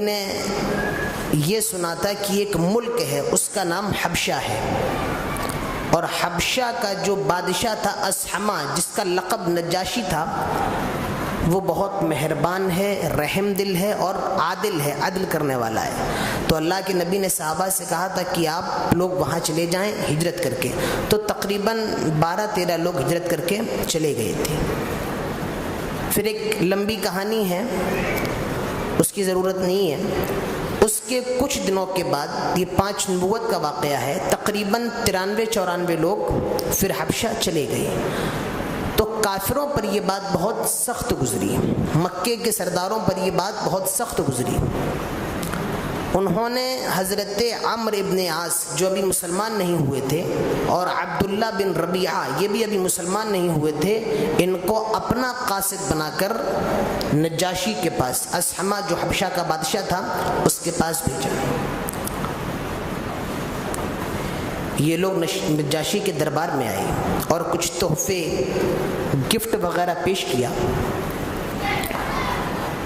نے یہ سنا تھا کہ ایک ملک ہے اس کا نام حبشہ ہے، اور حبشہ کا جو بادشاہ تھا اسحمہ، جس کا لقب نجاشی تھا، وہ بہت مہربان ہے، رحم دل ہے اور عادل ہے، عدل کرنے والا ہے۔ تو اللہ کے نبی نے صحابہ سے کہا تھا کہ آپ لوگ وہاں چلے جائیں ہجرت کر کے، تو تقریباً 12-13 لوگ ہجرت کر کے چلے گئے تھے۔ پھر ایک لمبی کہانی ہے، اس کی ضرورت نہیں ہے۔ اس کے کچھ دنوں کے بعد، یہ 5 نبوت کا واقعہ ہے، تقریباً 93-94 لوگ پھر حبشہ چلے گئے۔ تو کافروں پر یہ بات بہت سخت گزری، مکے کے سرداروں پر یہ بات بہت سخت گزری۔ انہوں نے حضرت عمرو ابن عاص، جو ابھی مسلمان نہیں ہوئے تھے، اور عبداللہ بن ربیعہ، یہ بھی ابھی مسلمان نہیں ہوئے تھے، ان کو اپنا قاصد بنا کر نجاشی کے پاس، اسحمہ جو حبشہ کا بادشاہ تھا، اس کے پاس بھیجا۔ یہ لوگ نجاشی کے دربار میں آئے اور کچھ تحفے، گفٹ وغیرہ پیش کیا،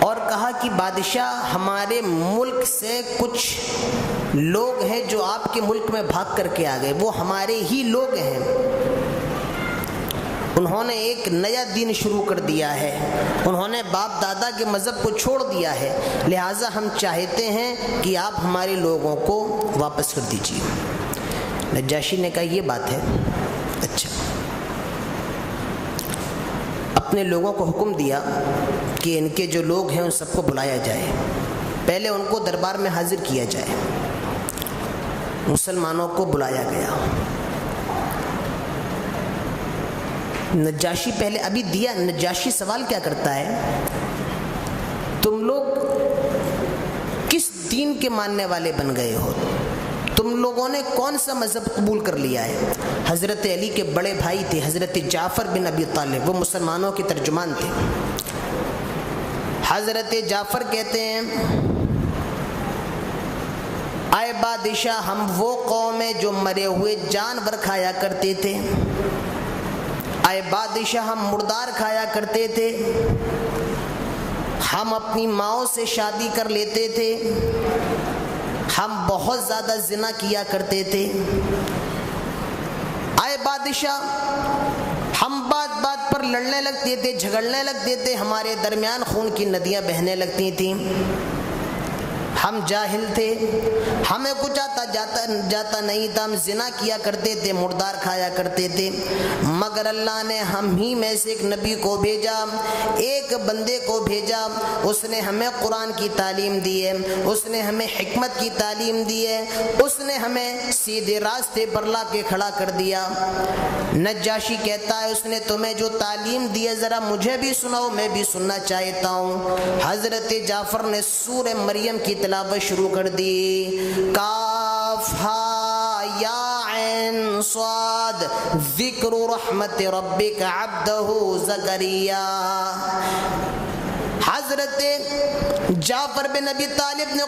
اور کہا کہ بادشاہ، ہمارے ملک سے کچھ لوگ ہیں جو آپ کے ملک میں بھاگ کر کے آ گئے، وہ ہمارے ہی لوگ ہیں، انہوں نے ایک نیا دین شروع کر دیا ہے، انہوں نے باپ دادا کے مذہب کو چھوڑ دیا ہے، لہٰذا ہم چاہتے ہیں کہ آپ ہمارے لوگوں کو واپس کر دیجیے۔ نجاشی نے کہا یہ بات ہے، اچھا۔ اپنے لوگوں کو حکم دیا کہ ان کے جو لوگ ہیں ان سب کو بلایا جائے، پہلے ان کو دربار میں حاضر کیا جائے۔ مسلمانوں کو بلایا گیا۔ نجاشی پہلے ابھی دیا، نجاشی سوال کیا کرتا ہے، تم لوگ کس دین کے ماننے والے بن گئے ہو؟ تم لوگوں نے کون سا مذہب قبول کر لیا ہے؟ حضرت علی کے بڑے بھائی تھے حضرت جعفر بن ابی طالب، وہ مسلمانوں کے ترجمان تھے۔ حضرت جعفر کہتے ہیں، اے بادشاہ، ہم وہ قوم ہیں جو مرے ہوئے جانور کھایا کرتے تھے، اے بادشاہ ہم مردار کھایا کرتے تھے، ہم اپنی ماؤں سے شادی کر لیتے تھے، ہم بہت زیادہ زنا کیا کرتے تھے، اے بادشاہ ہم بات بات پر لڑنے لگتے تھے، جھگڑنے لگتے تھے، ہمارے درمیان خون کی ندیاں بہنے لگتی تھیں، ہم جاہل تھے، ہمیں کچھ جاتا نہیں تھا، ہم زنا کیا کرتے تھے، مردار کھایا کرتے تھے، مگر اللہ نے ہم ہی میں سے ایک نبی کو بھیجا، ایک بندے کو بھیجا، اس نے ہمیں قرآن کی تعلیم دی ہے، اس نے ہمیں حکمت کی تعلیم دی ہے، اس نے ہمیں سیدھے راستے پر لا کے کھڑا کر دیا۔ نجاشی کہتا ہے، اس نے تمہیں جو تعلیم دی ہے ذرا مجھے بھی سناؤ، میں بھی سننا چاہتا ہوں۔ حضرت جعفر نے سورہ مریم کی تلاوت شروع کر دی، کاف ہا یا عین صاد ذکر رحمت ربک عبدہ زکریا۔ حضرت جعفر بن ابی طالب نے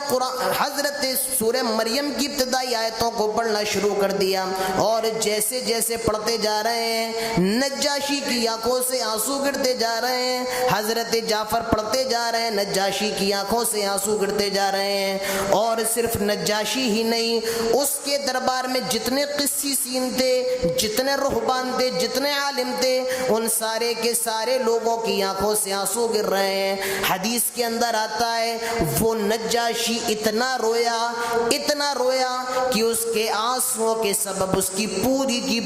حضرت سورہ مریم کی ابتدائی آیتوں کو پڑھنا شروع کر دیا، اور جیسے جیسے پڑھتے جا رہے ہیں نجاشی کی آنکھوں سے آنسو گرتے جا رہے ہیں، حضرت جعفر پڑھتے جا رہے ہیں، نجاشی کی آنکھوں سے آنسو گرتے جا رہے ہیں۔ اور صرف نجاشی ہی نہیں، اس کے دربار میں جتنے قسیسین تھے، جتنے رہبان تھے، جتنے عالم تھے، ان سارے کے سارے لوگوں کی آنکھوں سے آنسو گر رہے ہیں۔ حدیث کے اندر آتا ہے، وہ نجاشی اتنا رویا کہ اس کے آنسوؤں کے سبب اس کی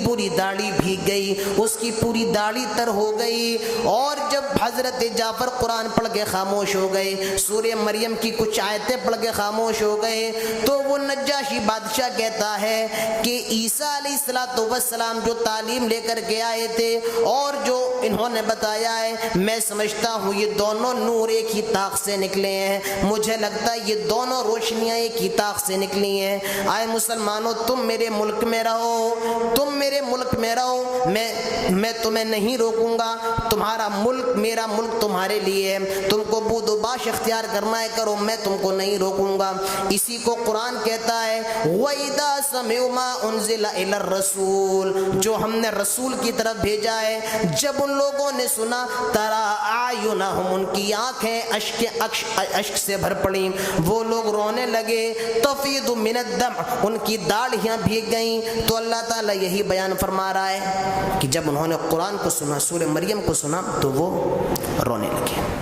پوری داڑھی بھیگ گئی، اس کی پوری داڑھی تر ہو گئی۔ اور جب حضرت جعفر قرآن پڑھ کے خاموش ہو گئے، سورہ مریم کی کچھ آیتیں پڑھ کے خاموش ہو گئے، تو وہ نجاشی بادشاہ کہتا ہے کہ عیسیٰ علیہ السلام جو تعلیم لے کر کے آئے تھے اور جو انہوں نے بتایا ہے، میں سمجھتا ہوں یہ دونوں نور ایک ہی طاق سے نکلے ہیں، مجھے لگتا ہے یہ دونوں روشنیاں ایک ہی طاق سے نکلی ہیں۔ آئے مسلمانوں، تم میرے ملک میں رہو، تم میرے ملک میں رہو، میں تمہیں نہیں روکوں گا، تمہارا ملک میرا ملک تمہارے لیے ہے، تم کو بود و باش اختیار کرنا ہے کرو، میں تم کو نہیں روکوں گا۔ اسی کو قرآن کہتا ہے، وَإِذَا سَمِعُوا مَا أُنزِلَ إِلَى الرَّسُولِ، جو ہم نے رسول کی طرف بھیجا ہے، جب ان لوگوں نے سنا، تَرَىٰ أَعْيُنَهُمْ، ان کی آنکھ آنکھیں اشک سے بھر پڑیں، وہ لوگ رونے لگے، تفیض من الدمع، ان کی داڑھیاں بھیگ گئیں۔ تو اللہ تعالیٰ یہی بیان فرما رہا ہے کہ جب انہوں نے قرآن کو سنا، سورہ مریم کو سنا، تو وہ رونے لگے۔